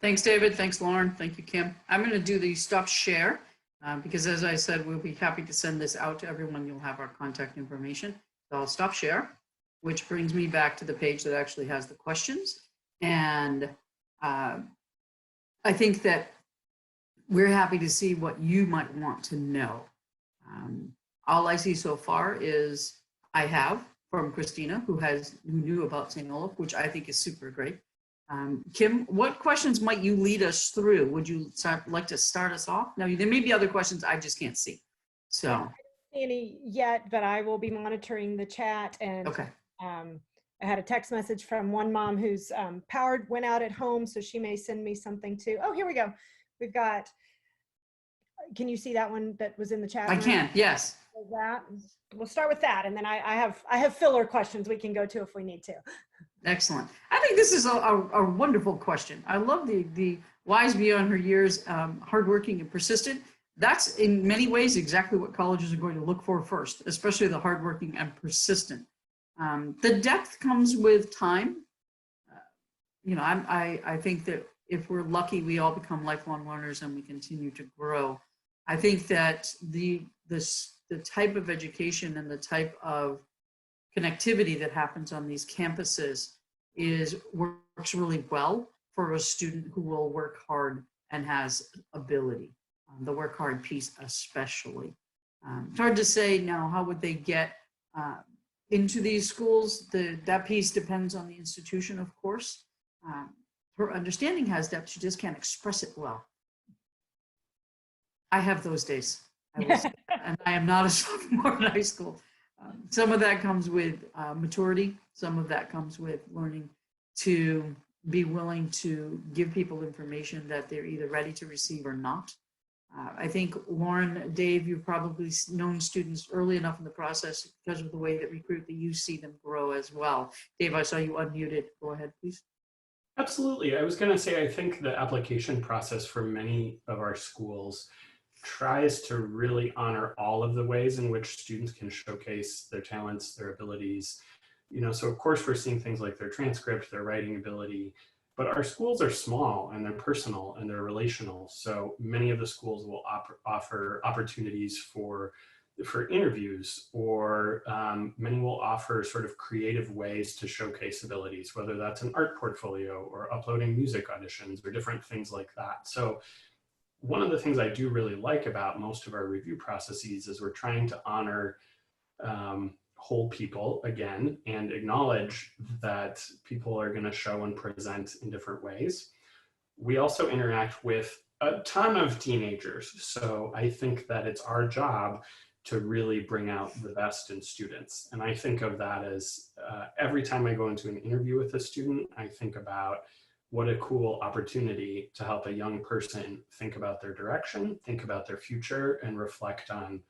Thanks, David. Thanks, Lauren. Thank you, Kim. I'm going to do the stop share because, as I said, we'll be happy to send this out to everyone. You'll have our contact information. So I'll stop share, which brings me back to the page that actually has the questions. And I think that we're happy to see what you might want to know. All I see so far is I have from Christina, who knew about St. Olaf, which I think is super great. Kim, what questions might you lead us through? Would you like to start us off? Now, there may be other questions I just can't see. So. I don't see any yet, but I will be monitoring the chat. And okay. I had a text message from one mom whose power went out at home, so she may send me something too. Oh, here we go. We've got, can you see that one that was in the chat? I can, yes. That. We'll start with that, and then I have filler questions we can go to if we need to. Excellent. I think this is a wonderful question. I love the wise beyond her years, hardworking and persistent. That's in many ways exactly what colleges are going to look for first, especially the hardworking and persistent. The depth comes with time. I think that if we're lucky, we all become lifelong learners and we continue to grow. I think that the type of education and the type of connectivity that happens on these campuses works really well for a student who will work hard and has ability. The work hard piece especially. It's hard to say now how would they get into these schools. That piece depends on the institution, of course. Her understanding has depth, she just can't express it well. I have those days. And I am not a sophomore in high school. Some of that comes with maturity. Some of that comes with learning to be willing to give people information that they're either ready to receive or not. I think, Lauren, Dave, you've probably known students early enough in the process because of the way that recruit that you see them grow as well. Dave, I saw you unmuted. Go ahead, please. Absolutely. I was going to say, I think the application process for many of our schools tries to really honor all of the ways in which students can showcase their talents, their abilities, So of course we're seeing things like their transcript, their writing ability, but our schools are small and they're personal and they're relational. So many of the schools will offer opportunities for interviews, or many will offer sort of creative ways to showcase abilities, whether that's an art portfolio or uploading music auditions or different things like that. So one of the things I do really like about most of our review processes is we're trying to honor whole people again and acknowledge that people are going to show and present in different ways. We also interact with a ton of teenagers. So I think that it's our job to really bring out the best in students. And I think of that as every time I go into an interview with a student, I think about what a cool opportunity to help a young person think about their direction, think about their future, and reflect on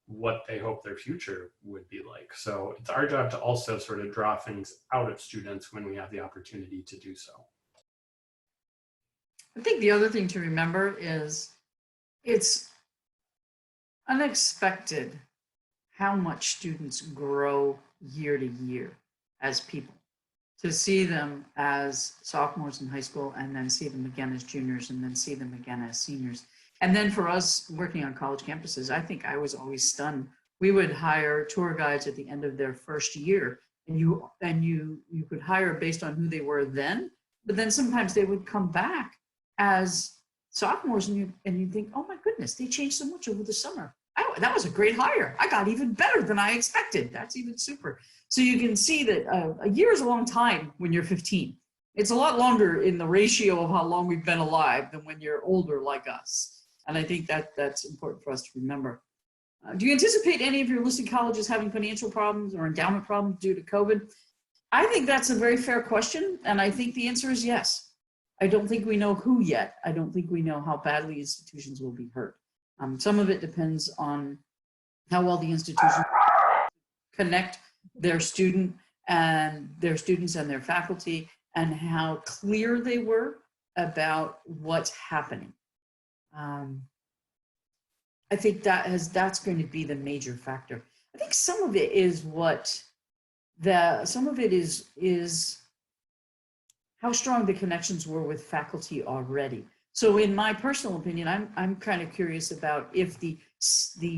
what they hope their future would be like. So it's our job to also sort of draw things out of students when we have the opportunity to do so. I think the other thing to remember is it's unexpected how much students grow year to year as people. To see them as sophomores in high school and then see them again as juniors and then see them again as seniors. And then for us working on college campuses, I think I was always stunned. We would hire tour guides at the end of their first year, and you could hire based on who they were then, but then sometimes they would come back as sophomores and you think, oh my goodness, they changed so much over the summer. That was a great hire. I got even better than I expected. That's even super. So you can see that a year is a long time when you're 15. It's a lot longer in the ratio of how long we've been alive than when you're older like us. And I think that's important for us to remember. Do you anticipate any of your listed colleges having financial problems or endowment problems due to COVID? I think that's a very fair question. And I think the answer is yes. I don't think we know who yet. I don't think we know how badly institutions will be hurt. Some of it depends on how well the institutions connect their students and their faculty, and how clear they were about what's happening. I think that's going to be the major factor. I think some of it is is how strong the connections were with faculty already. So in my personal opinion, I'm kind of curious about if the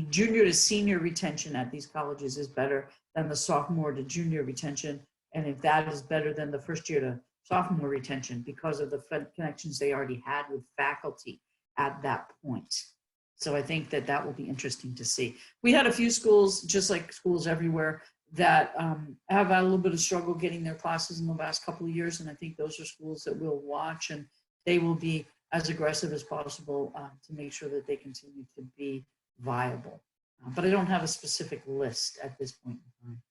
junior to senior retention at these colleges is better than the sophomore to junior retention, and if that is better than the first year to sophomore retention because of the connections they already had with faculty at that point. So I think that will be interesting to see. We had a few schools, just like schools everywhere, that have had a little bit of struggle getting their classes in the last couple of years, and I think those are schools that we'll watch, and they will be as aggressive as possible to make sure that they continue to be viable. But I don't have a specific list at this point in time.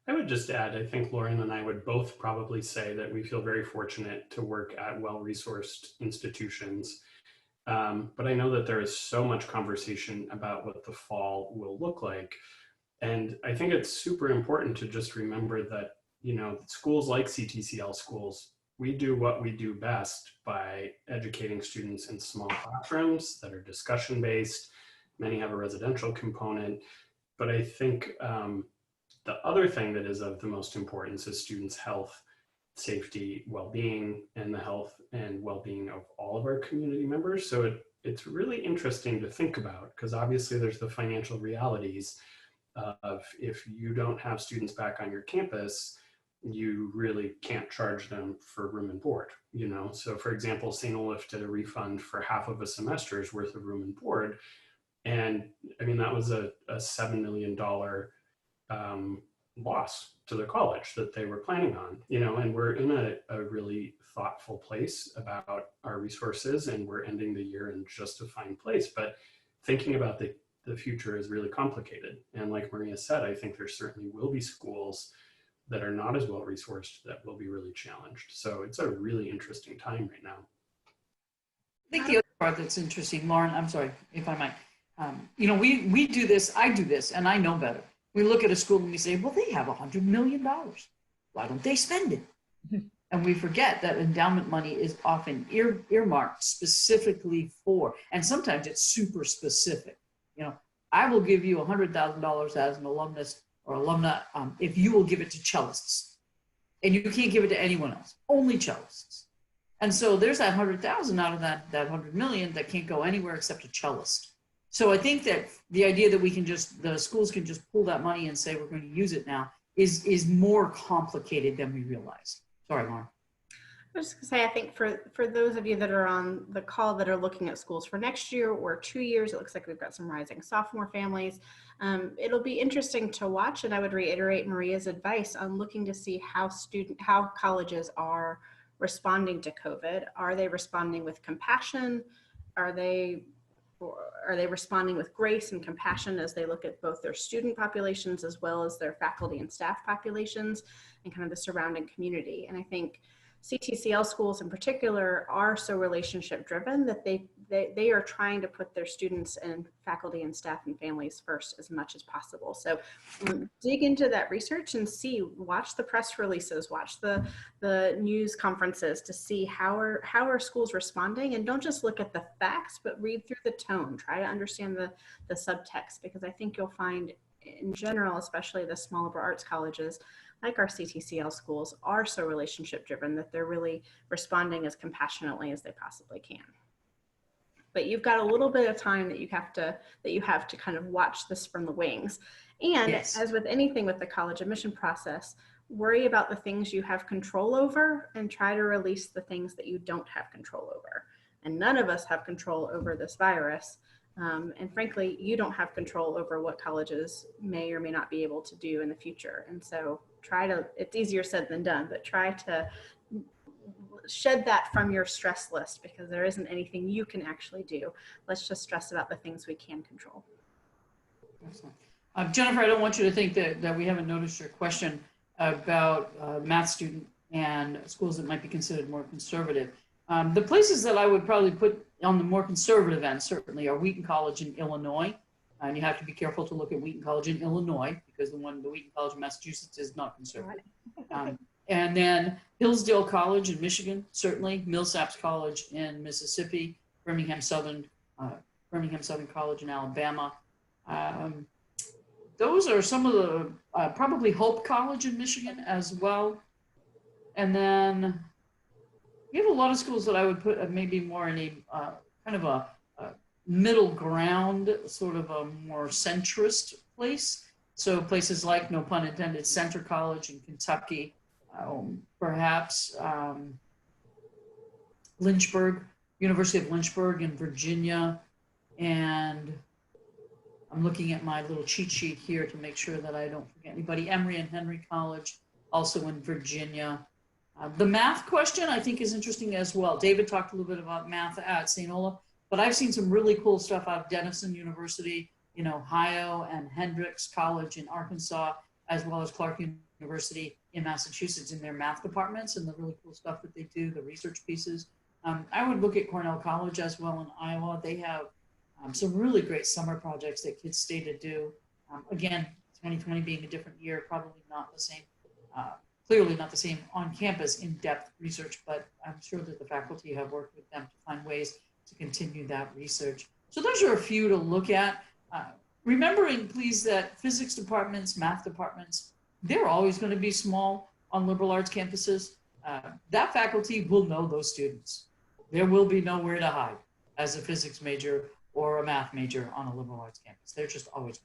I would just add, I think Lauren and I would both probably say that we feel very fortunate to work at well-resourced institutions. But I know that there is so much conversation about what the fall will look like. And I think it's super important to just remember that, schools like CTCL schools, we do what we do best by educating students in small classrooms that are discussion-based. Many have a residential component. But I think the other thing that is of the most importance is students' health, safety, well-being, and the health and well-being of all of our community members. So it's really interesting to think about, because obviously there's the financial realities of if you don't have students back on your campus, you really can't charge them for room and board, So for example, St. Olaf did a refund for half of a semester's worth of room and board. And I mean, that was a $7 million loss to the college that they were planning on, and we're in a really thoughtful place about our resources, and we're ending the year in just a fine place. But thinking about the future is really complicated. And like Maria said, I think there certainly will be schools that are not as well resourced that will be really challenged. So it's a really interesting time right now. I think the other part that's interesting, Lauren, I'm sorry if I might, we do this, I do this, and I know better. We look at a school and we say, well, they have $100 million. Why don't they spend it? And we forget that endowment money is often earmarked specifically for, and sometimes it's super specific. I will give you $100,000 as an alumnus or alumna if you will give it to cellists. And you can't give it to anyone else, only cellists. And so there's that 100,000 out of that 100 million that can't go anywhere except a cellist. So I think that the idea that the schools can just pull that money and say we're going to use it now is more complicated than we realize. Sorry, Lauren. I was just gonna say, I think for those of you that are on the call that are looking at schools for next year or 2 years, it looks like we've got some rising sophomore families. It'll be interesting to watch, and I would reiterate Maria's advice on looking to see how colleges are responding to COVID. Are they responding with compassion? Are they responding with grace and compassion as they look at both their student populations as well as their faculty and staff populations and kind of the surrounding community? And I think CTCL schools in particular are so relationship driven that they are trying to put their students and faculty and staff and families first as much as possible. So dig into that research and watch the press releases, watch the news conferences to see how are schools responding, and don't just look at the facts, but read through the tone, try to understand the subtext, because I think you'll find in general, especially the small liberal arts colleges, like our CTCL schools, are so relationship driven that they're really responding as compassionately as they possibly can. But you've got a little bit of time that you have to kind of watch this from the wings. And yes, as with anything with the college admission process, worry about the things you have control over and try to release the things that you don't have control over. And none of us have control over this virus. And frankly, you don't have control over what colleges may or may not be able to do in the future. And so it's easier said than done, but try to shed that from your stress list, because there isn't anything you can actually do. Let's just stress about the things we can control. Excellent. Jennifer, I don't want you to think that we haven't noticed your question about math student and schools that might be considered more conservative. The places that I would probably put on the more conservative end certainly are Wheaton College in Illinois. And you have to be careful to look at Wheaton College in Illinois, because the Wheaton College in Massachusetts is not conservative. And then Hillsdale College in Michigan, certainly, Millsaps College in Mississippi, Birmingham Southern College in Alabama. Those are some of the, probably Hope College in Michigan as well. And then we have a lot of schools that I would put maybe more in a kind of a middle ground, sort of a more centrist place. So places like, no pun intended, Centre College in Kentucky, perhaps Lynchburg, University of Lynchburg in Virginia, and I'm looking at my little cheat sheet here to make sure that I don't forget anybody. Emory and Henry College, also in Virginia. The math question I think is interesting as well. David talked a little bit about math at St. Olaf, but I've seen some really cool stuff out of Denison University in Ohio and Hendrix College in Arkansas, as well as Clark University in Massachusetts in their math departments and the really cool stuff that they do, the research pieces. I would look at Cornell College as well in Iowa. They have some really great summer projects that kids stay to do. Again, 2020 being a different year, probably not the same, clearly not the same on-campus in-depth research, but I'm sure that the faculty have worked with them to find ways to continue that research. So those are a few to look at. Remembering, please, that physics departments, math departments, they're always going to be small on liberal arts campuses. That faculty will know those students. There will be nowhere to hide as a physics major or a math major on a liberal arts campus. They're just always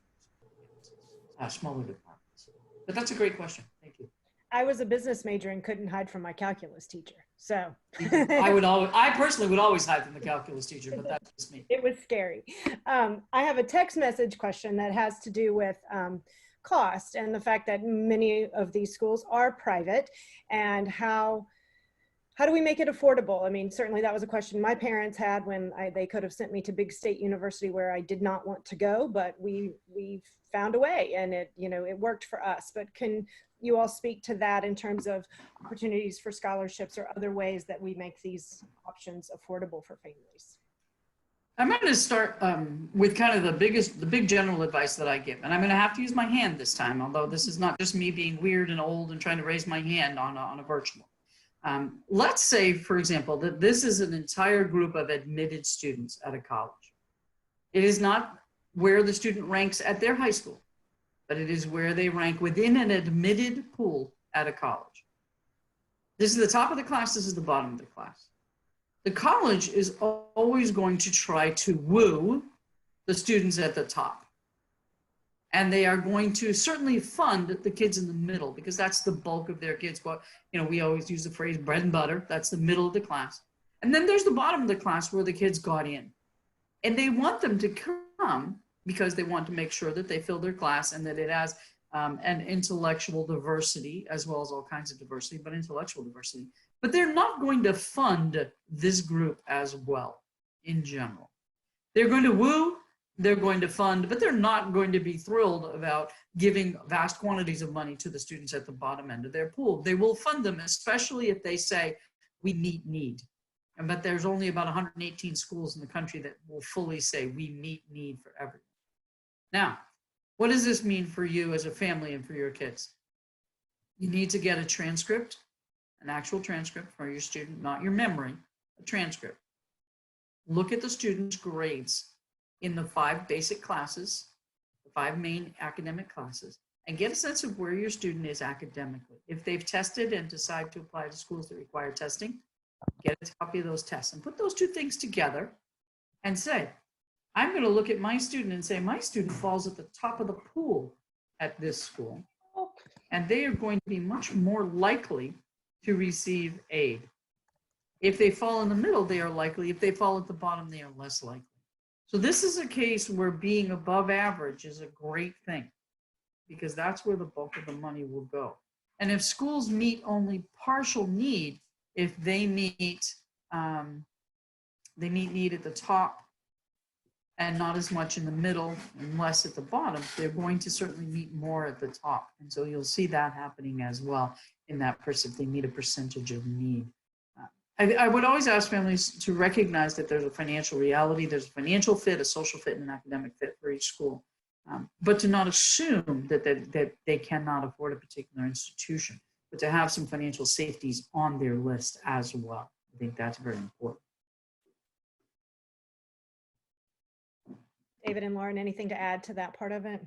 smaller departments. But that's a great question. Thank you. I was a business major and couldn't hide from my calculus teacher. So I personally would always hide from the calculus teacher, but that's just me. It was scary. I have a text message question that has to do with cost and the fact that many of these schools are private, and how do we make it affordable? I mean, certainly that was a question my parents had when they could have sent me to big state university where I did not want to go, but we found a way, and it worked for us. But can you all speak to that in terms of opportunities for scholarships or other ways that we make these options affordable for families? I'm going to start with kind of the big general advice that I give. And I'm going to have to use my hand this time, although this is not just me being weird and old and trying to raise my hand on a virtual. Let's say, for example, that this is an entire group of admitted students at a college. It is not where the student ranks at their high school. but it is where they rank within an admitted pool at a college. This is the top of the class, this is the bottom of the class. The college is always going to try to woo the students at the top. And they are going to certainly fund the kids in the middle, because that's the bulk of their kids. But, you know, we always use the phrase bread and butter. That's the middle of the class. And then there's the bottom of the class where the kids got in. And they want them to come because they want to make sure that they fill their class and that it has an intellectual diversity, as well as all kinds of diversity, but intellectual diversity. But they're not going to fund this group as well in general. They're going to woo, they're going to fund, but they're not going to be thrilled about giving vast quantities of money to the students at the bottom end of their pool. They will fund them, especially if they say, we meet need. But there's only about 118 schools in the country that will fully say, we meet need for everyone. Now, what does this mean for you as a family and for your kids? You need to get a transcript, an actual transcript for your student, not your memory, a transcript. Look at the student's grades in the 5 basic classes, the 5 main academic classes, and get a sense of where your student is academically. If they've tested and decide to apply to schools that require testing, get a copy of those tests and put those 2 things together and say, I'm going to look at my student and say, my student falls at the top of the pool at this school, and they are going to be much more likely to receive aid. If they fall in the middle, they are likely. If they fall at the bottom, they are less likely. So this is a case where being above average is a great thing, because that's where the bulk of the money will go. And if schools meet only partial need, if they meet need at the top and not as much in the middle and less at the bottom, they're going to certainly meet more at the top. And so you'll see that happening as well in that person, if they meet a percentage of need. I would always ask families to recognize that there's a financial reality, there's a financial fit, a social fit, and an academic fit for each school, but to not assume that they cannot afford a particular institution, but to have some financial safeties on their list as well. I think that's very important. David and Lauren, anything to add to that part of it?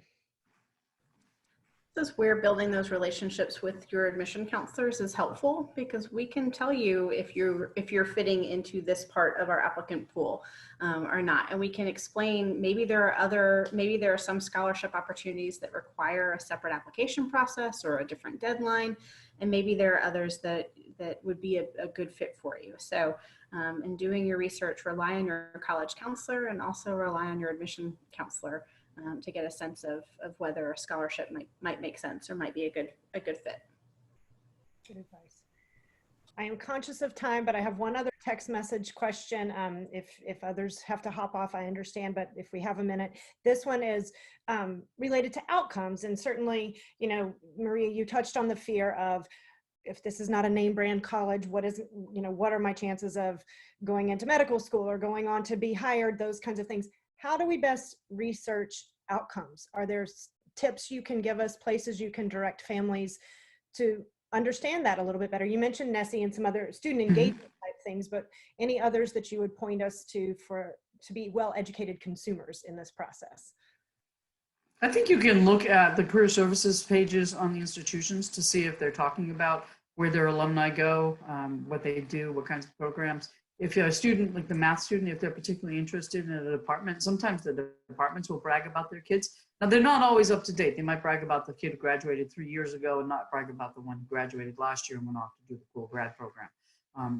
This is where building those relationships with your admission counselors is helpful, because we can tell you if you're fitting into this part of our applicant pool or not, and we can explain maybe there are some scholarship opportunities that require a separate application process or a different deadline, and maybe there are others that would be a good fit for you. So in doing your research, rely on your college counselor and also rely on your admission counselor to get a sense of whether a scholarship might make sense or might be a good fit. Good advice. I am conscious of time, but I have one other text message question. If others have to hop off, I understand, but if we have a minute, this one is related to outcomes. And certainly, you know, Maria, you touched on the fear of, if this is not a name brand college, what are my chances of going into medical school or going on to be hired, those kinds of things. How do we best research outcomes? Are there tips you can give us, places you can direct families to understand that a little bit better? You mentioned NSSE and some other student engagement type things, but any others that you would point us to be well-educated consumers in this process? I think you can look at the career services pages on the institutions to see if they're talking about where their alumni go, what they do, what kinds of programs. If you're a student, like the math student, if they're particularly interested in a department, sometimes the departments will brag about their kids. Now, they're not always up to date. They might brag about the kid who graduated 3 years ago and not brag about the one who graduated last year and went off to do the cool grad program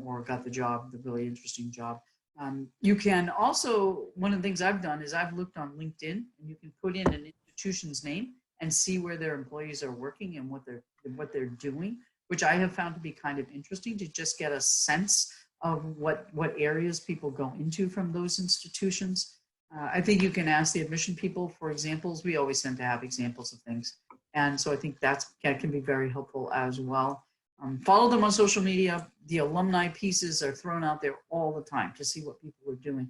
or got the job, the really interesting job. You can also, one of the things I've done is I've looked on LinkedIn, and you can put in an institution's name and see where their employees are working and what they're doing, which I have found to be kind of interesting to just get a sense of what areas people go into from those institutions. I think you can ask the admission people for examples. We always tend to have examples of things. And so I think that can be very helpful as well. Follow them on social media. The alumni pieces are thrown out there all the time to see what people are doing.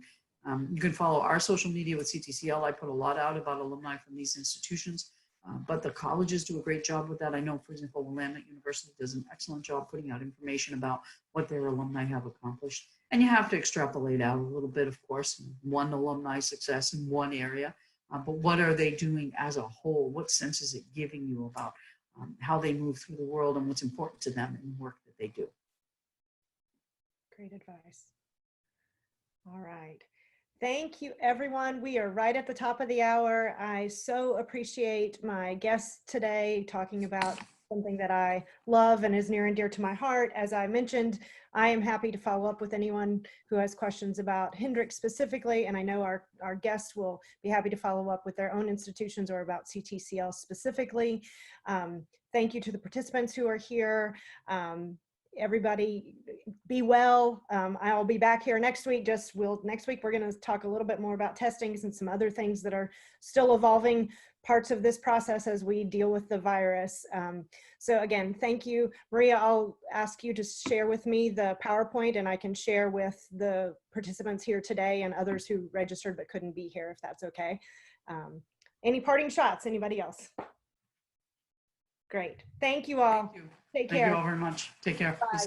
You can follow our social media with CTCL. I put a lot out about alumni from these institutions, but the colleges do a great job with that. I know, for example, Willamette University does an excellent job putting out information about what their alumni have accomplished. And you have to extrapolate out a little bit, of course, one alumni success in one area but what are they doing as a whole? What sense is it giving you about how they move through the world and what's important to them in the work that they do? Great advice. All right. Thank you, everyone. We are right at the top of the hour. I so appreciate my guests today talking about something that I love and is near and dear to my heart. As I mentioned, I am happy to follow up with anyone who has questions about Hendricks specifically, and I know our guests will be happy to follow up with their own institutions or about CTCL specifically. Thank you to the participants who are here. Everybody be well. I'll be back here next week. Next week, we're going to talk a little bit more about testings and some other things that are still evolving parts of this process as we deal with the virus. So again, thank you. Maria, I'll ask you to share with me the PowerPoint, and I can share with the participants here today and others who registered but couldn't be here, if that's okay. Any parting shots? Anybody else? Great. Thank you all. Thank you. Take care. Thank you all very much. Take care. Bye.